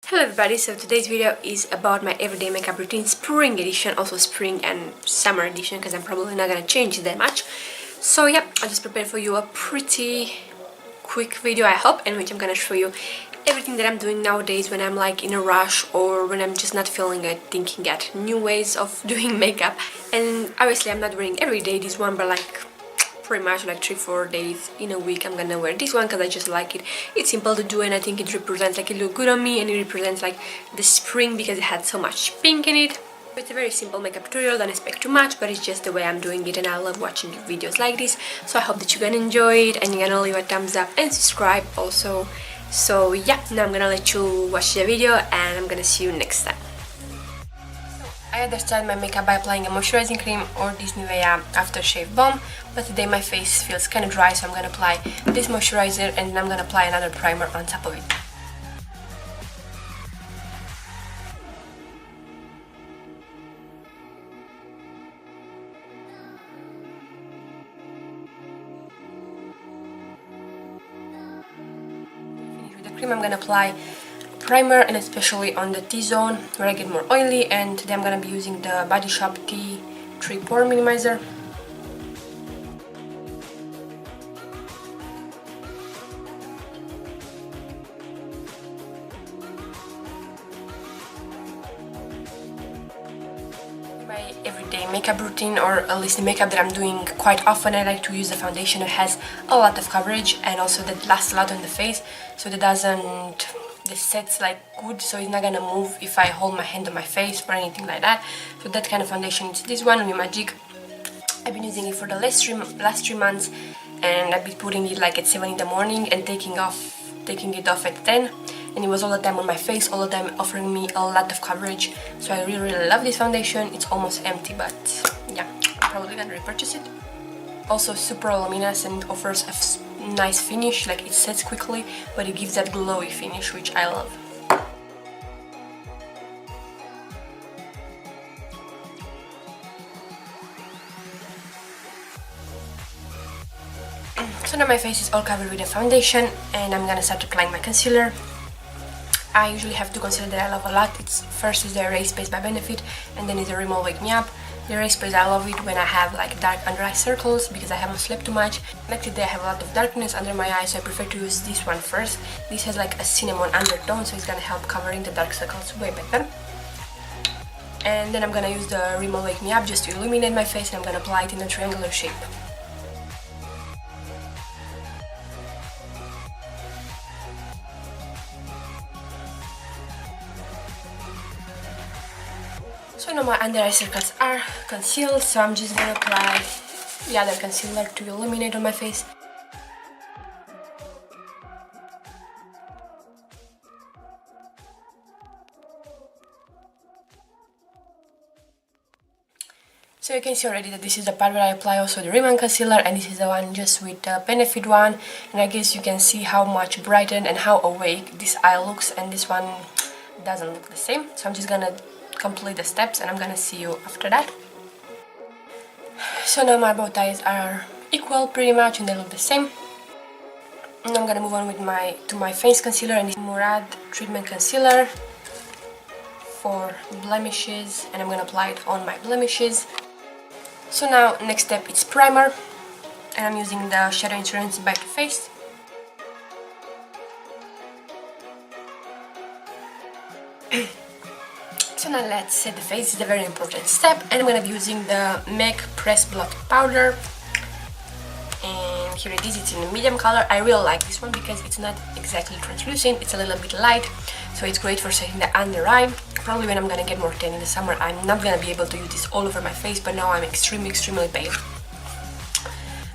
Hello everybody, so today's video is about my everyday makeup routine spring edition, also spring and summer edition because I'm probably not gonna change that much. So yeah, I just prepared for you a pretty quick video, I hope, in which I'm gonna show you everything that I'm doing nowadays when I'm like in a rush or when I'm just not feeling it, thinking at new ways of doing makeup. And obviously I'm not wearing every day this one, but like pretty much like 3-4 days in a week I'm gonna wear this one because I just like it. It's simple to do and I think it represents, like, it look good on me and it represents like the spring because it had so much pink in it. It's a very simple makeup tutorial, don't expect too much, but it's just the way I'm doing it and I love watching videos like this. So I hope that you're gonna enjoy it and you're gonna leave a thumbs up and subscribe also. So yeah, now I'm gonna let you watch the video and I'm gonna see you next time. I either start my makeup by applying a moisturizing cream or this Nivea aftershave balm, but today my face feels kind of dry, so I'm gonna apply this moisturizer and then I'm gonna apply another primer on top of it. To finish with the cream, I'm gonna apply primer, and especially on the T-zone where I get more oily, and today I'm gonna be using the Body Shop T3 Pore Minimizer. My everyday makeup routine, or at least the makeup that I'm doing quite often, I like to use a foundation that has a lot of coverage and also that lasts a lot on the face, so that this sets like good, so it's not gonna move if I hold my hand on my face or anything like that. So that kind of foundation is this one, Magic. I've been using it for the last three months, and I've been putting it like at 7 in the morning and taking it off at 10, and it was all the time on my face, all the time offering me a lot of coverage. So I really love this foundation. It's almost empty, but yeah, I'm probably gonna repurchase it. Also super luminous and offers a nice finish, like it sets quickly, but it gives that glowy finish, which I love. So now my face is all covered with the foundation and I'm gonna start applying my concealer. I usually have two concealers that I love a lot. First is the Erase Base by Benefit, and then is the Rimmel Wake Me Up. The Erase Base, I love it when I have like dark under eye circles because I haven't slept too much. Like today I have a lot of darkness under my eyes, so I prefer to use this one first. This has like a cinnamon undertone, so it's gonna help covering the dark circles way better. And then I'm gonna use the Rimmel Wake Me Up just to illuminate my face, and I'm gonna apply it in a triangular shape. So now my under eye circles are concealed, so I'm just gonna apply the other concealer to illuminate on my face. So you can see already that this is the part where I apply also the Rimmel concealer, and this is the one just with the Benefit one, and I guess you can see how much brightened and how awake this eye looks, and this one doesn't look the same. So I'm just gonna complete the steps and I'm gonna see you after that. So now my both eyes are equal pretty much and they look the same. And I'm gonna move on with my face concealer, and this is Murad Treatment Concealer for blemishes, and I'm gonna apply it on my blemishes. So now next step is primer, and I'm using the Shadow Insurance by Too Faced. So now let's set the face. It's a very important step, and I'm gonna be using the MAC Press Blot Powder, and here it is. It's in a medium color. I really like this one because it's not exactly translucent, it's a little bit light, so it's great for setting the under eye. Probably when I'm gonna get more tan in the summer, I'm not gonna be able to use this all over my face, but now I'm extremely pale.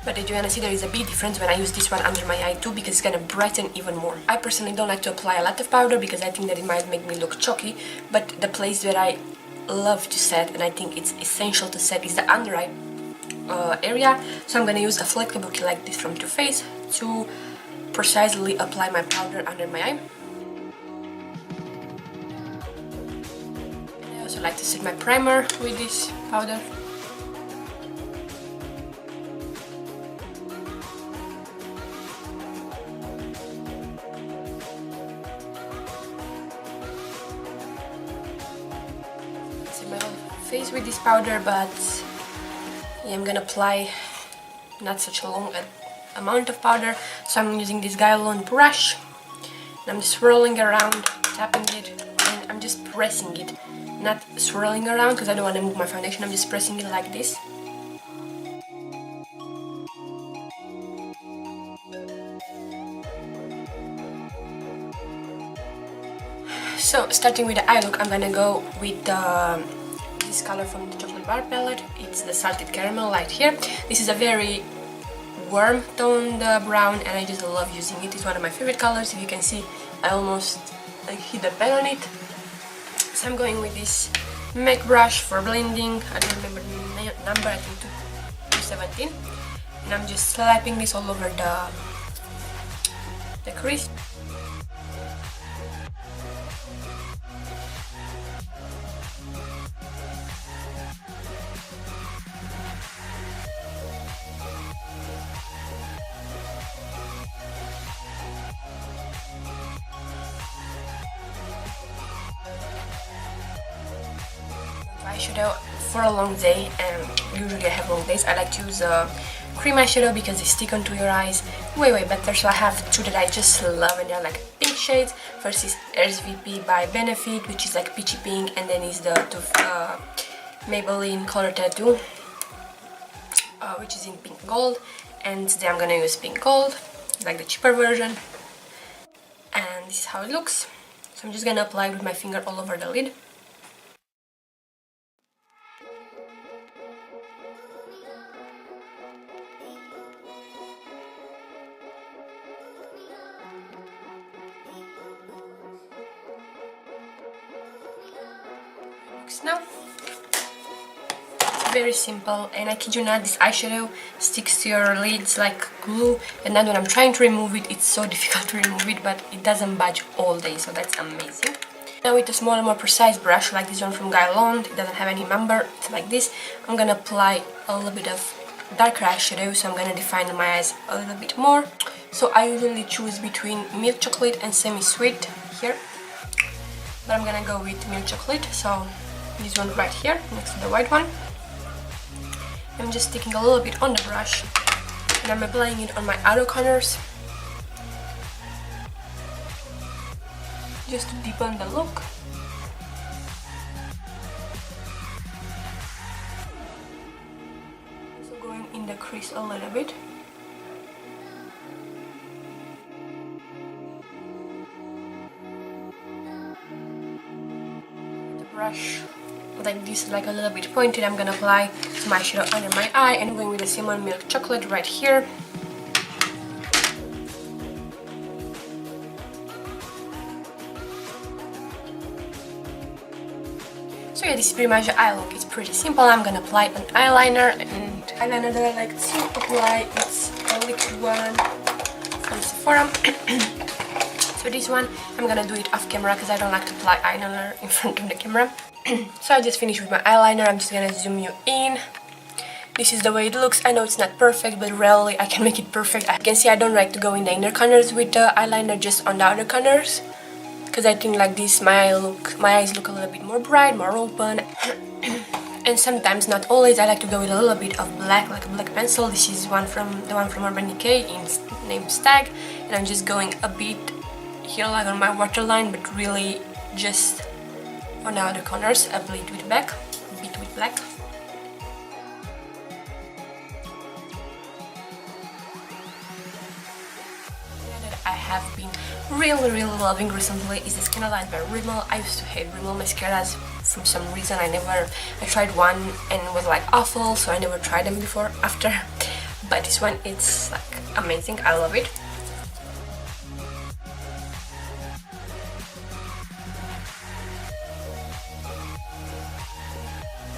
But as you're gonna see, there is a big difference when I use this one under my eye too, because it's gonna brighten even more. I personally don't like to apply a lot of powder because I think that it might make me look chalky, but the place where I love to set, and I think it's essential to set, is the under eye area. So I'm gonna use a flat kabuki like this from Too Faced to precisely apply my powder under my eye. And I also like to set my primer with this powder. face with this powder, but yeah, I'm gonna apply not such a long amount of powder, so I'm using this Eyeliner brush and I'm just swirling around, tapping it, and I'm just pressing it, not swirling around because I don't want to move my foundation. I'm just pressing it like this. So starting with the eye look, I'm gonna go with this color from the chocolate bar palette. It's the Salted Caramel light here. This is a very warm toned brown and I just love using it. It's one of my favorite colors. If you can see, I almost like hit the pen on it. So I'm going with this MAC brush for blending. I don't remember the number, I think 217. And I'm just slapping this all over the crease. Eyeshadow for a long day, and usually I have long days. I like to use cream eyeshadow because they stick onto your eyes way better. So I have two that I just love and they're like pink shades. First is RSVP by Benefit, which is like peachy pink, and then is the Maybelline Color Tattoo, which is in pink gold. And today I'm gonna use pink gold, like the cheaper version. And this is how it looks. So I'm just gonna apply it with my finger all over the lid. Now it's very simple, and I kid you not, this eyeshadow sticks to your lids like glue, and then when I'm trying to remove it, it's so difficult to remove it, but it doesn't budge all day, so that's amazing. Now with a smaller, more precise brush like this one from Eyeliner, it doesn't have any number, it's like this, I'm gonna apply a little bit of darker eyeshadow, so I'm gonna define my eyes a little bit more. So I usually choose between milk chocolate and semi-sweet here, but I'm gonna go with milk chocolate, so this one right here next to the white one. I'm just sticking a little bit on the brush and I'm applying it on my outer corners just to deepen the look. Also going in the crease a little bit. Brush like this, like a little bit pointed, I'm gonna apply some eyeshadow under my eye, and I'm going with the same one, milk chocolate, right here. So yeah, this is pretty much the eye look. It's pretty simple. I'm gonna apply an eyeliner, and eyeliner that I like to apply, it's a liquid one from Sephora. So this one, I'm gonna do it off camera because I don't like to apply eyeliner in front of the camera. So I just finished with my eyeliner. I'm just gonna zoom you in. This is the way it looks. I know it's not perfect, but rarely I can make it perfect. As you can see, I don't like to go in the inner corners with the eyeliner, just on the outer corners, because I think like this my eyes look a little bit more bright, more open. And sometimes, not always, I like to go with a little bit of black, like a black pencil. This is the one from Urban Decay named Stag, and I'm just going a bit here, like on my waterline, but really just on the outer corners, a bit with black. That I have been really loving recently is this kind of line by Rimmel. I used to hate Rimmel mascaras for some reason. I tried one and it was like awful, so I never tried them after. But this one, it's like amazing. I love it.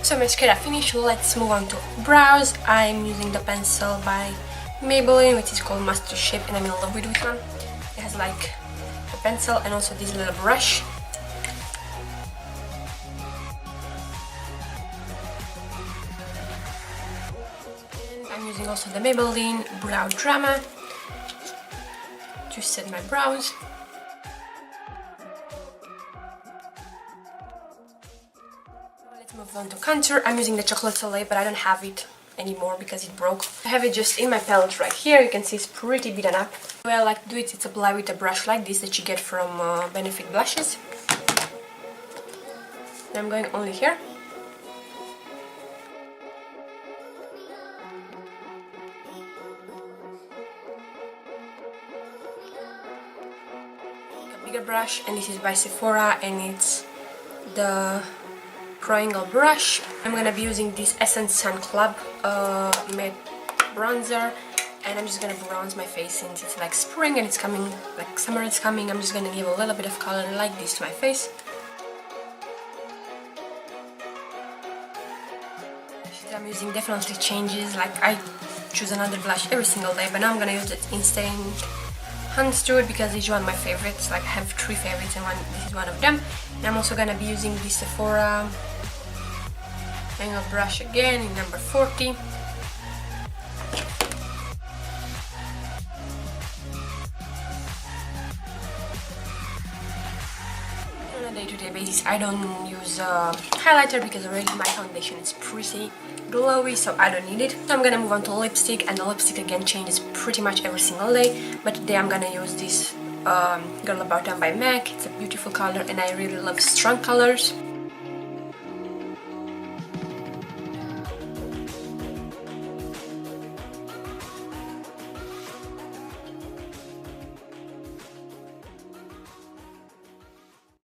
So mascara finished, let's move on to brows. I'm using the pencil by Maybelline, which is called Master Shape, and I'm in love with this one. It has like a pencil and also this little brush. And I'm using also the Maybelline Brow Drama to set my brows. Move on to contour. I'm using the Chocolate Soleil, but I don't have it anymore because it broke. I have it just in my palette right here. You can see it's pretty beaten up. The way I like to do it, it's apply with a brush like this that you get from Benefit Blushes. And I'm going only here. A bigger brush, and this is by Sephora, and it's the Pro Angle brush. I'm gonna be using this Essence Sun Club matte bronzer, and I'm just gonna bronze my face since it's like spring and it's coming, like summer is coming. I'm just gonna give a little bit of color like this to my face. I'm using definitely changes, like I choose another blush every single day, but now I'm gonna use it Instant Hands to it because it's one of my favorites. Like I have 3 favorites and this is one of them. And I'm also gonna be using the Sephora angle brush again in number 40. On a day-to-day basis, I don't use highlighter because already my foundation is pretty glowy, so I don't need it. So I'm gonna move on to lipstick, and the lipstick again changes pretty much every single day, but today I'm gonna use this Girl About Town by MAC. It's a beautiful color and I really love strong colors.